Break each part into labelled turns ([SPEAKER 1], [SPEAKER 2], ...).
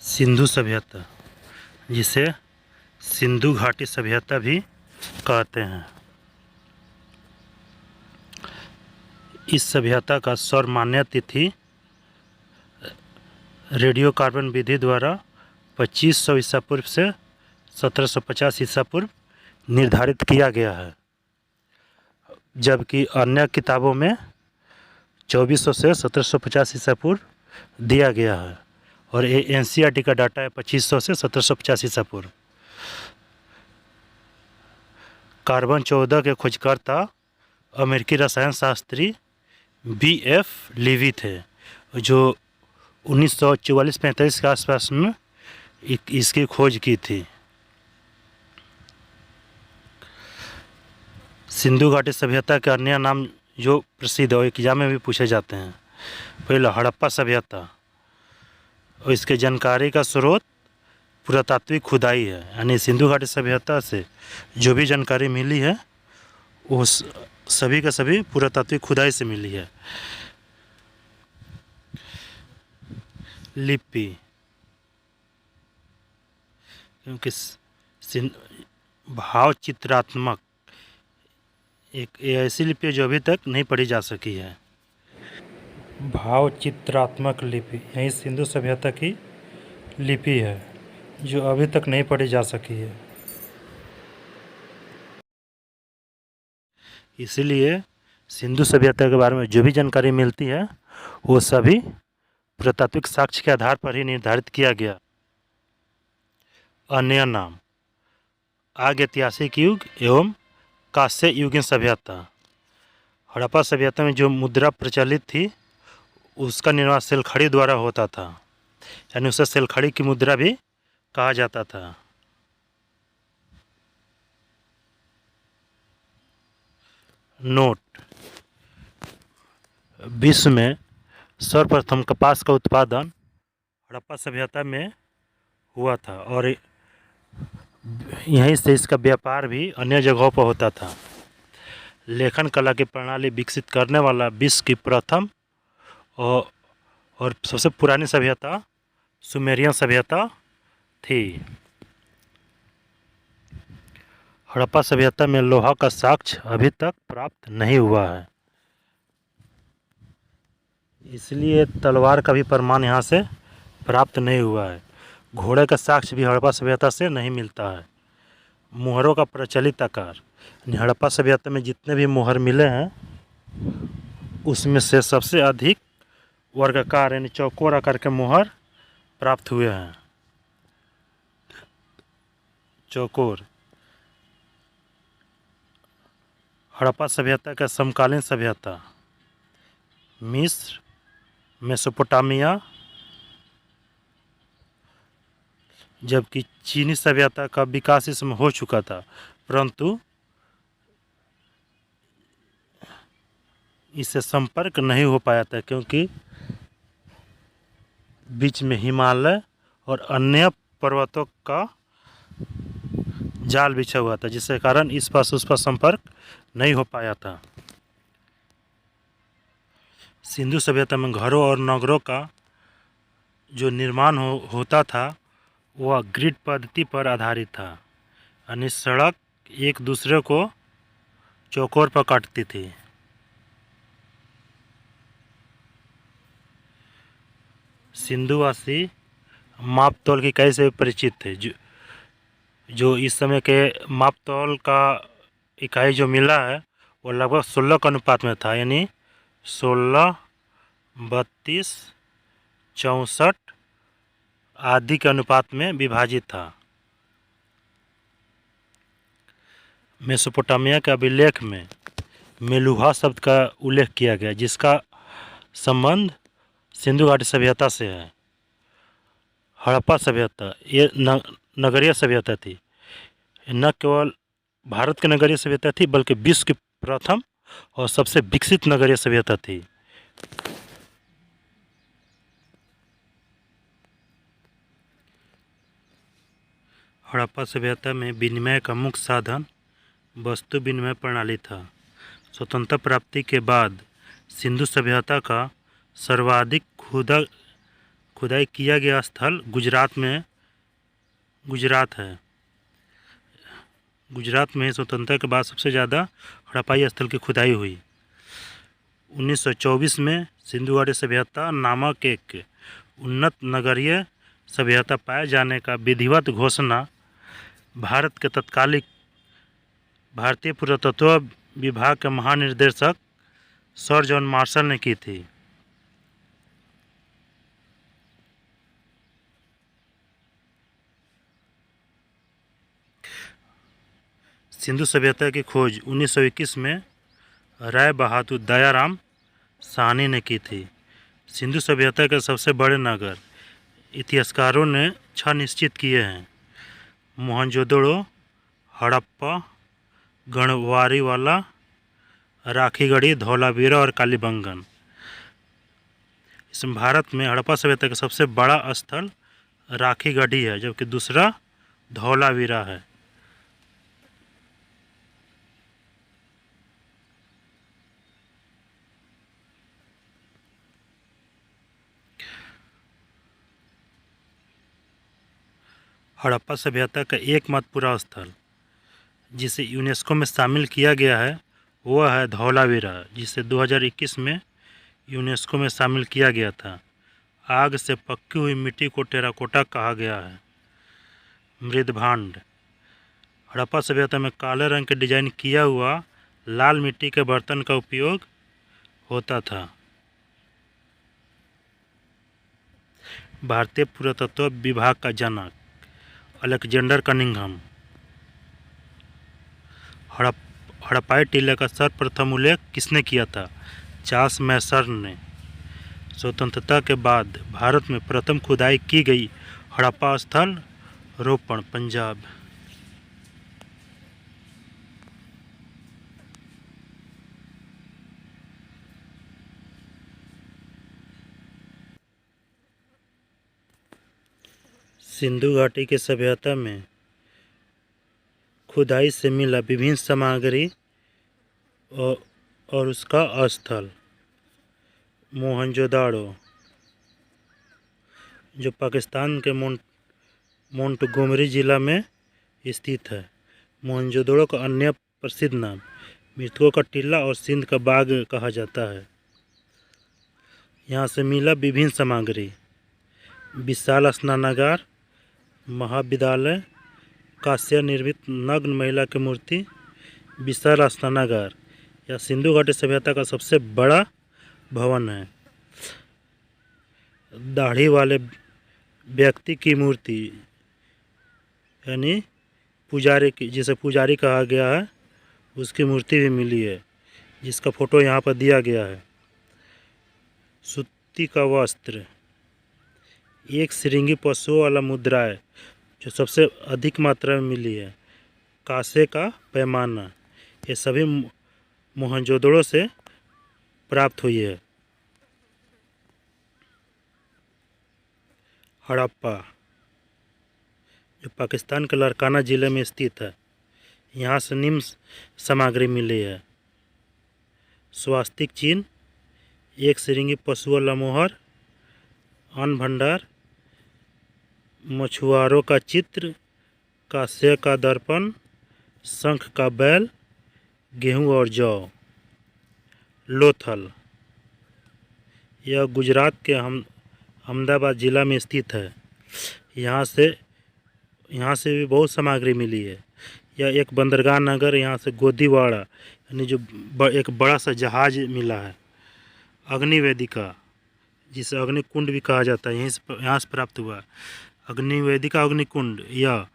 [SPEAKER 1] सिंधु सभ्यता, जिसे सिंधु घाटी सभ्यता भी कहते हैं। इस सभ्यता का सर्वमान्य तिथि रेडियो कार्बन विधि द्वारा 2500 ईसा पूर्व से 1750 ईसा पूर्व निर्धारित किया गया है, जबकि अन्य किताबों में 2400 से 1750 ईसा पूर्व दिया गया है और एनसीईआरटी का डाटा है 2500 से 1750 ईसा पूर्व। कार्बन 14 के खोजकर्ता अमेरिकी रसायन शास्त्री BF लीवी थे, जो 1944-45 के आसपास में इसकी खोज की थी। सिंधु घाटी सभ्यता के अन्य नाम जो प्रसिद्ध और एग्जाम में भी पूछे जाते हैं। पहला हड़प्पा सभ्यता, और इसके जानकारी का स्रोत पुरातात्विक खुदाई है, यानी सिंधु घाटी सभ्यता से जो भी जानकारी मिली है वो सभी का सभी पुरातात्विक खुदाई से मिली है। लिपि, क्योंकि भाव चित्रात्मक एक ऐसी लिपि जो अभी तक नहीं पढ़ी जा सकी है। भाव चित्रात्मक लिपि यही सिंधु सभ्यता की लिपि है जो अभी तक नहीं पढ़ी जा सकी है। इसलिए सिंधु सभ्यता के बारे में जो भी जानकारी मिलती है वो सभी पुरातात्विक साक्ष्य के आधार पर ही निर्धारित किया गया। अन्य नाम आग ऐतिहासिक युग एवं कांस्य युगीन सभ्यता। हड़प्पा सभ्यता में जो मुद्रा प्रचलित थी उसका निर्माण सेलखड़ी द्वारा होता था, यानी उसे सेलखड़ी की मुद्रा भी कहा जाता था। नोट, विश्व में सर्वप्रथम कपास का उत्पादन हड़प्पा सभ्यता में हुआ था और यहीं से इसका व्यापार भी अन्य जगहों पर होता था। लेखन कला की प्रणाली विकसित करने वाला विश्व की प्रथम और सबसे पुरानी सभ्यता सुमेरियन सभ्यता थी। हड़प्पा सभ्यता में लोहा का साक्ष्य अभी तक प्राप्त नहीं हुआ है, इसलिए तलवार का भी प्रमाण यहाँ से प्राप्त नहीं हुआ है। घोड़े का साक्ष्य भी हड़प्पा सभ्यता से नहीं मिलता है। मुहरों का प्रचलित आकार, हड़प्पा सभ्यता में जितने भी मुहर मिले हैं उसमें से सबसे अधिक वर्गाकार यानी चौकोर आकार के मुहर प्राप्त हुए हैं। चौकोर हड़प्पा सभ्यता का समकालीन सभ्यता मिस्र, मेसोपोटामिया, जबकि चीनी सभ्यता का विकास इसमें हो चुका था, परंतु इससे संपर्क नहीं हो पाया था क्योंकि बीच में हिमालय और अन्य पर्वतों का जाल बिछा हुआ था, जिसके कारण इस पास उस पास संपर्क नहीं हो पाया था। सिंधु सभ्यता में घरों और नगरों का जो निर्माण होता था वह ग्रिड पद्धति पर आधारित था, यानी सड़क एक दूसरे को चौकोर पर काटती थी। सिंधुवासी माप तौल की इकाई से परिचित थे, जो इस समय के माप तौल का इकाई जो मिला है वो लगभग 16 का अनुपात में था, यानी 16, 32, 64 आदि के अनुपात में विभाजित था। मेसोपोटामिया के अभिलेख में मेलुहा शब्द का उल्लेख किया गया, जिसका संबंध सिंधु घाटी सभ्यता से है। हड़प्पा सभ्यता ये नगरीय सभ्यता थी, न केवल भारत की नगरीय सभ्यता थी बल्कि विश्व की प्रथम और सबसे विकसित नगरीय सभ्यता थी। हड़प्पा सभ्यता में विनिमय का मुख्य साधन वस्तु विनिमय प्रणाली था। स्वतंत्रता प्राप्ति के बाद सिंधु सभ्यता का सर्वाधिक खुदाई किया गया स्थल गुजरात है। गुजरात में स्वतंत्रता के बाद सबसे ज़्यादा हड़प्पाई स्थल की खुदाई हुई। 1924 में सिंधु घाटी सभ्यता नामक एक उन्नत नगरीय सभ्यता पाए जाने का विधिवत घोषणा भारत के तत्कालीन भारतीय पुरातत्व विभाग के महानिदेशक सर जॉन मार्शल ने की थी। सिंधु सभ्यता की खोज 1921 में राय बहादुर दयाराम साहनी ने की थी। सिंधु सभ्यता के सबसे बड़े नगर इतिहासकारों ने 6 निश्चित किए हैं: मोहनजोदड़ो, हड़प्पा, गढ़वारीवाला, राखीगढ़ी, धौलावीरा और कालीबंगन। इसमें भारत में हड़प्पा सभ्यता का सबसे बड़ा स्थल राखीगढ़ी है, जबकि दूसरा धौलावीरा है। हड़प्पा सभ्यता का एकमात्र पूरा स्थल जिसे यूनेस्को में शामिल किया गया है वह है धौलावीरा, जिसे 2021 में यूनेस्को में शामिल किया गया था। आग से पकी हुई मिट्टी को टेराकोटा कहा गया है। मृदभांड हड़प्पा सभ्यता में काले रंग के डिजाइन किया हुआ लाल मिट्टी के बर्तन का उपयोग होता था। भारतीय पुरातत्व विभाग का जनक अलेक्जेंडर कनिंघम। हड़प्पाई टीले का सर्वप्रथम उल्लेख किसने किया था? चार्ल्स मैसर ने। स्वतंत्रता के बाद भारत में प्रथम खुदाई की गई हड़प्पा स्थल रोपण, पंजाब। सिंधु घाटी की सभ्यता में खुदाई से मिला विभिन्न सामग्री और उसका स्थल मोहनजोदाड़ो, जो पाकिस्तान के मोंटगोमरी जिला में स्थित है। मोहनजोदड़ो का अन्य प्रसिद्ध नाम मृतकों का टीला और सिंध का बाग कहा जाता है। यहाँ से मिला विभिन्न सामग्री: विशाल स्नानागार, महाविद्यालय, कांस्य निर्मित नग्न महिला की मूर्ति। विशाल स्नानागार यह सिंधु घाटी सभ्यता का सबसे बड़ा भवन है। दाढ़ी वाले व्यक्ति की मूर्ति यानी पुजारी की, जिसे पुजारी कहा गया है, उसकी मूर्ति भी मिली है, जिसका फोटो यहाँ पर दिया गया है। सूती का वस्त्र, एक श्रृंगी पशुओं वाला मुद्राएं जो सबसे अधिक मात्रा में मिली है। कांसे का पैमाना, ये सभी मोहनजोदड़ो से प्राप्त हुई है। हड़प्पा जो पाकिस्तान के लारकाना ज़िले में स्थित है, यहाँ से निम्न सामग्री मिली है: स्वास्तिक चिन्ह, एक श्रृंगी पशु वाला मोहर, अन्न भंडार, मछुआरों का चित्र, कांस्य का दर्पण, शंख का बैल, गेहूं और जौ। लोथल यह गुजरात के अहमदाबाद जिला में स्थित है। यहाँ से भी बहुत सामग्री मिली है। यह एक बंदरगाह नगर, यहाँ से गोदीवाड़ा यानी जो एक बड़ा सा जहाज मिला है। अग्निवेदिका, जिसे अग्निकुंड भी कहा जाता है, यहाँ से प्राप्त हुआ है। अग्निवेदिका, अग्निकुंड यह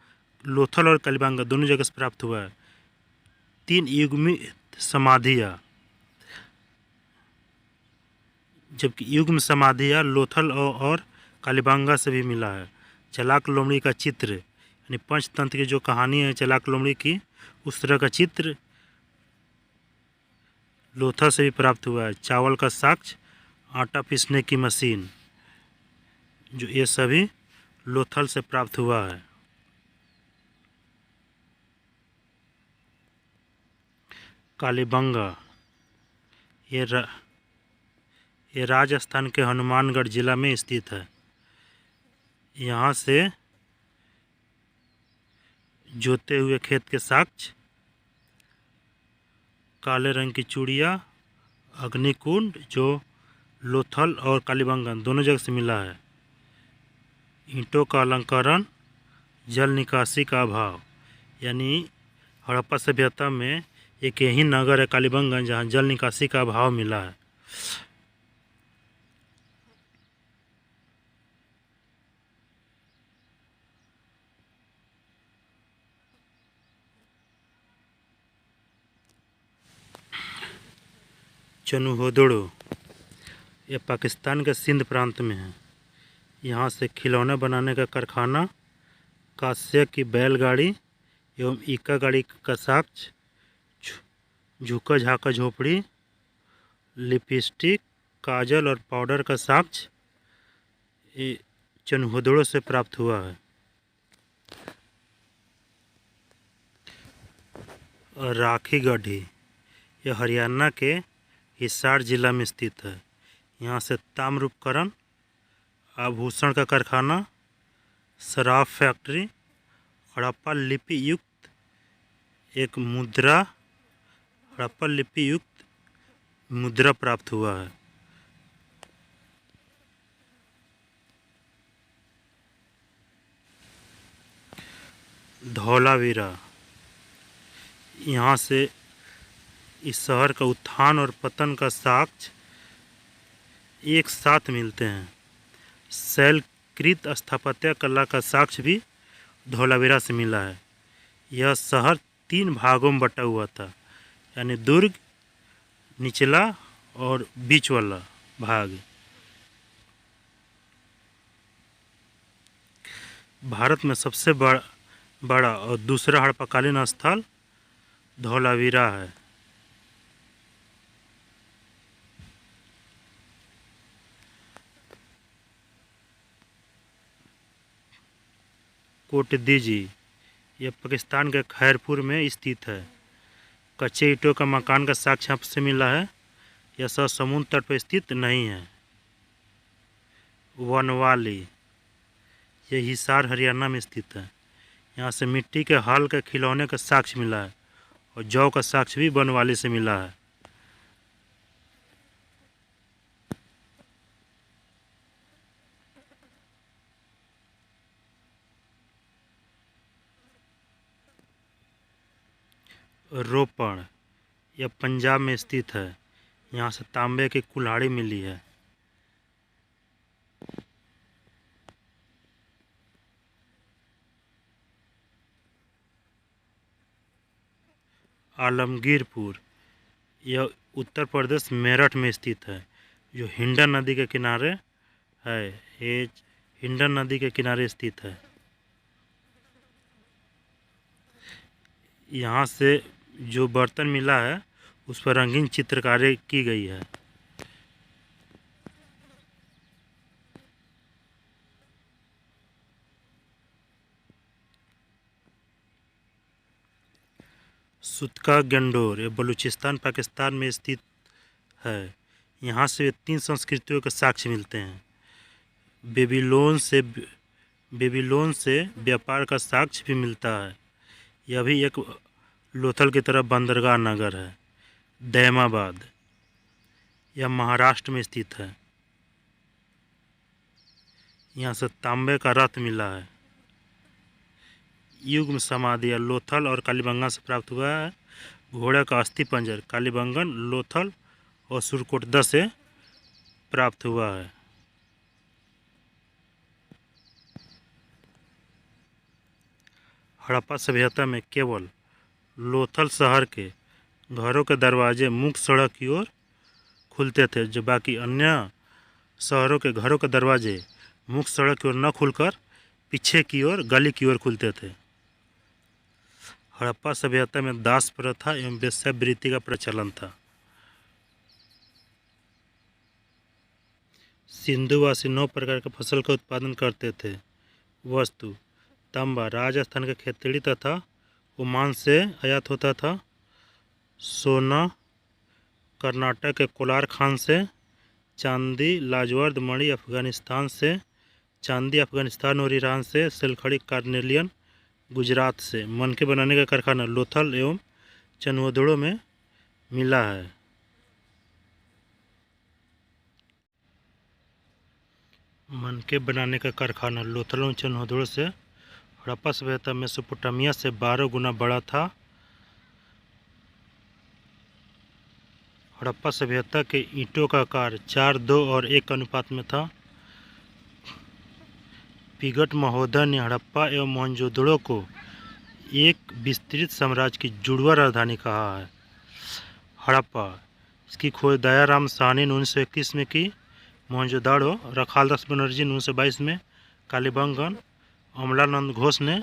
[SPEAKER 1] लोथल और कालीबंगा दोनों जगह से प्राप्त हुआ है। 3 युग्मित समाधियाँ, जबकि युग्म समाधियाँ लोथल और कालीबंगा से भी मिला है। चलाक लोमड़ी का चित्र यानी पंचतंत्र की जो कहानी है चलाक लोमड़ी की, उस तरह का चित्र लोथल से भी प्राप्त हुआ है। चावल का साक्ष्य, आटा पीसने की मशीन, जो ये सभी लोथल से प्राप्त हुआ है। कालीबंगा ये राजस्थान के हनुमानगढ़ जिला में स्थित है। यहाँ से जोते हुए खेत के साक्ष्य, काले रंग की चूड़ियाँ, अग्निकुंड जो लोथल और कालीबंगन दोनों जगह से मिला है, ईंटों का अलंकरण, जल निकासी का अभाव। यानी हड़प्पा सभ्यता में एक यही नगर है कालीबंगन जहाँ जल निकासी का अभाव मिला है। चनुहोदड़ो यह पाकिस्तान के सिंध प्रांत में है। यहाँ से खिलौने बनाने का कारखाना, कांस्य की बैलगाड़ी एवं इक्का गाड़ी का साक्ष्य, झुका झाका झोपड़ी, लिपस्टिक, काजल और पाउडर का साक्ष्य ये चनुहोदड़ो से प्राप्त हुआ है। राखी गढ़ी यह हरियाणा के हिसार जिला में स्थित है। यहाँ से ताम्र उपकरण, आभूषण का कारखाना, शराब फैक्ट्री, हड़प्पा लिपि युक्त हड़प्पा लिपि युक्त मुद्रा प्राप्त हुआ है। धौलावीरा यहाँ से इस शहर का उत्थान और पतन का साक्ष्य एक साथ मिलते हैं। शैलकृत स्थापत्य कला का साक्ष्य भी धौलावीरा से मिला है। यह शहर 3 भागों में बटा हुआ था, यानी दुर्ग, निचला और बीच वाला भाग। भारत में सबसे बड़ा और दूसरा हड़प्पाकालीन स्थल धौलावीरा है। कोटदीजी यह पाकिस्तान के खैरपुर में स्थित है। कच्चे ईंटों का मकान का साक्ष्य आपसे मिला है। यह शहर समुद्र तट पर स्थित नहीं है। वनवाली यह हिसार हरियाणा में स्थित है। यहाँ से मिट्टी के हल के खिलौने का साक्ष्य मिला है और जौ का साक्ष्य भी वनवाली से मिला है। रोपण यह पंजाब में स्थित है। यहाँ से तांबे की कुल्हाड़ी मिली है। आलमगीरपुर यह उत्तर प्रदेश मेरठ में स्थित है, जो हिंडन नदी के किनारे है। ये हिंडन नदी के किनारे स्थित है। यहाँ से जो बर्तन मिला है उस पर रंगीन चित्रकारी की गई है। सुतका गंडोर ये बलूचिस्तान पाकिस्तान में स्थित है। यहाँ से 3 संस्कृतियों के साक्ष्य मिलते हैं। बेबीलोन से व्यापार का साक्ष्य भी मिलता है। यह भी एक लोथल की तरफ बंदरगाह नगर है। दैमाबाद यह महाराष्ट्र में स्थित है। यहाँ से तांबे का रथ मिला है। युग्म समाधि या लोथल और कालीबंगन से प्राप्त हुआ है। घोड़े का अस्थि पंजर कालीबंगन, लोथल और सुरकोटदा से प्राप्त हुआ है। हड़प्पा सभ्यता में केवल लोथल शहर के घरों के दरवाजे मुख्य सड़क की ओर खुलते थे, जो बाकी अन्य शहरों के घरों के दरवाजे मुख्य सड़क की ओर न खुलकर पीछे की ओर गली की ओर खुलते थे। हड़प्पा सभ्यता में दास प्रथा एवं वेश्यावृत्ति का प्रचलन था। सिंधुवासी 9 प्रकार के फसल का उत्पादन करते थे। वस्तु तांबा राजस्थान के खेतड़ी तथा ओमान से आयात होता था। सोना कर्नाटक के कोलार खान से। चांदी लाजवर्द मणि अफगानिस्तान से। चांदी अफगानिस्तान और ईरान से, सिलखड़ी कार्नेलियन गुजरात से। मनके बनाने का कारखाना लोथल एवं चनवोदड़ो में मिला है। मनके बनाने का कारखाना लोथल एवं चनवोदड़ो से। हड़प्पा सभ्यता मेसोपोटामिया से 12 गुना बड़ा था। हड़प्पा सभ्यता के ईंटों का आकार 4, 2 और 1 अनुपात में था। पिगट महोदय ने हड़प्पा एवं मोहनजोदड़ो को एक विस्तृत साम्राज्य की जुड़वा राजधानी कहा है। हड़प्पा, इसकी खोज दयाराम साहनी ने 1921 में की। मोहनजोदड़ो रखालदास बनर्जी ने 1922 में, कालीबंगन अमलानंद घोष ने,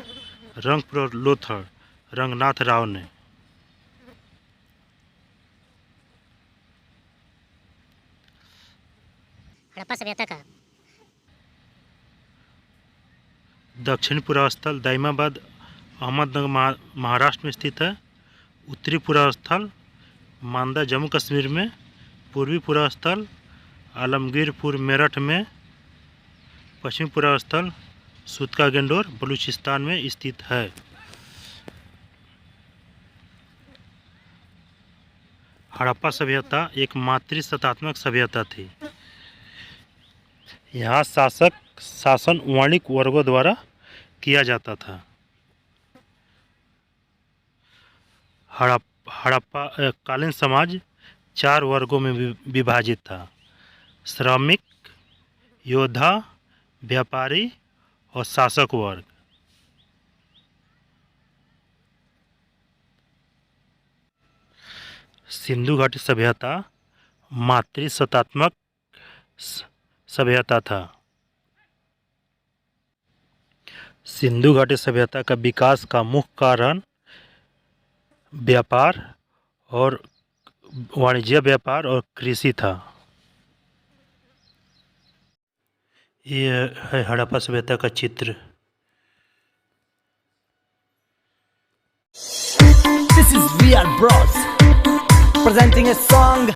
[SPEAKER 1] रंगपुर लोथल रंगनाथ राव ने।
[SPEAKER 2] हड़प्पा सभ्यता का
[SPEAKER 1] दक्षिणी पुरास्थल दाइमाबाद अहमदनगर महाराष्ट्र में स्थित है। उत्तरी पुरास्थल मांदा जम्मू कश्मीर में। पूर्वी पुरास्थल आलमगीरपुर मेरठ में। पश्चिमी पुरास्थल सुतका गेंडोर बलूचिस्तान में स्थित है। हड़प्पा सभ्यता एक मातृसत्तात्मक सभ्यता थी। यहाँ शासन वाणिक वर्गों द्वारा किया जाता था। हड़प्पा कालीन समाज 4 वर्गों में विभाजित था: श्रमिक, योद्धा, व्यापारी और शासक वर्ग। सिंधु घाटी सभ्यता मातृसत्तात्मक सभ्यता था। सिंधु घाटी सभ्यता का विकास का मुख्य कारण व्यापार और वाणिज्य व्यापार और कृषि था। ये है हड़प्पा सभ्यता का चित्र।
[SPEAKER 3] This is VR Bros presenting a song